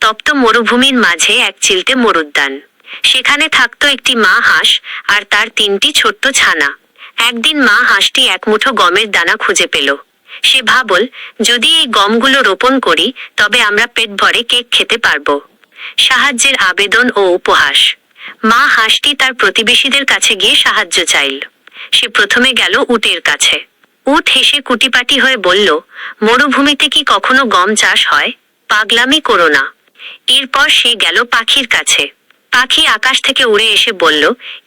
তপ্ত মরুভূমির মাঝে এক চিলতে মরুদ্যান। সেখানে থাকতো একটি মা হাঁস আর তার 3টি ছোট্ট ছানা। একদিন মা হাঁসটি এক মুঠো গমের দানা খুঁজে পেল। সে ভাবল, যদি এই গমগুলো রোপণ করি তবে আমরা পেট ভরে কেক খেতে পারবো। সাহায্যের আবেদন ও উপহাস। মা হাঁসটি তার প্রতিবেশীদের কাছে গিয়ে সাহায্য চাইল। সে প্রথমে গেল উটের কাছে। উট হেসে কুটিপাটি হয়ে বলল, মরুভূমিতে কি কখনো গম চাষ হয়? পাগলামি করো না। এরপর সে গেল পাখির কাছে। পাখি আকাশ থেকে উড়ে এসে বলল,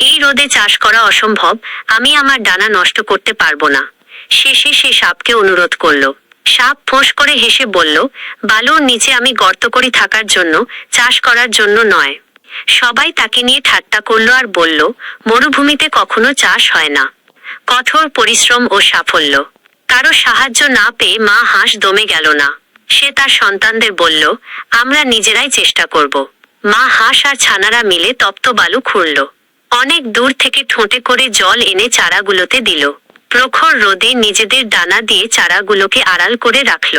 এই রোদে চাষ করা অসম্ভব, আমি আমার ডানা নষ্ট করতে পারবো না। শেষে সে সাপকে অনুরোধ করল। সাপ ফোঁস করে হেসে বলল, বালুর নিচে আমি গর্ত করি থাকার জন্য, চাষ করার জন্য নয়। সবাই তাকে নিয়ে ঠাট্টা করল আর বলল, মরুভূমিতে কখনো চাষ হয় না। কঠোর পরিশ্রম ও সাফল্য। কারো সাহায্য না পেয়ে মা হাঁস দমে গেল না। সে তার সন্তানদের বলল, আমরা নিজেরাই চেষ্টা করব। মা হাঁস আর ছানারা মিলে তপ্ত বালু খুঁড়ল। অনেক দূর থেকে ঠোঁটে করে জল এনে চারাগুলোতে দিল। প্রখর রোদে নিজেদের ডানা দিয়ে চারাগুলোকে আড়াল করে রাখল।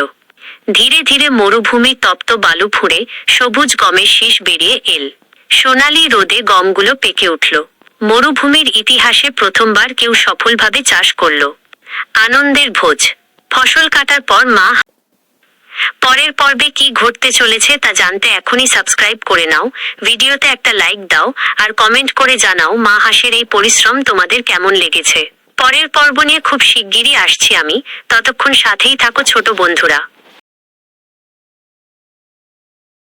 ধীরে ধীরে মরুভূমির তপ্ত বালু ফুঁড়ে সবুজ গমের শীষ বেরিয়ে এল। সোনালি রোদে গমগুলো পেকে উঠল। মরুভূমির ইতিহাসে প্রথমবার কেউ সফলভাবে চাষ করল। আনন্দের ভোজ। ফসল কাটার পর মা। পরের পর্বে কি ঘটতে চলেছে তা জানতে এখনই সাবস্ক্রাইব করে নাও, ভিডিওতে একটা লাইক দাও আর কমেন্ট করে জানাও মা হাঁসের এই পরিশ্রম তোমাদের কেমন লেগেছে। পরের পর্ব নিয়ে খুব শিগগিরই আসছি আমি, ততক্ষণ সাথেই থাকো ছোট বন্ধুরা।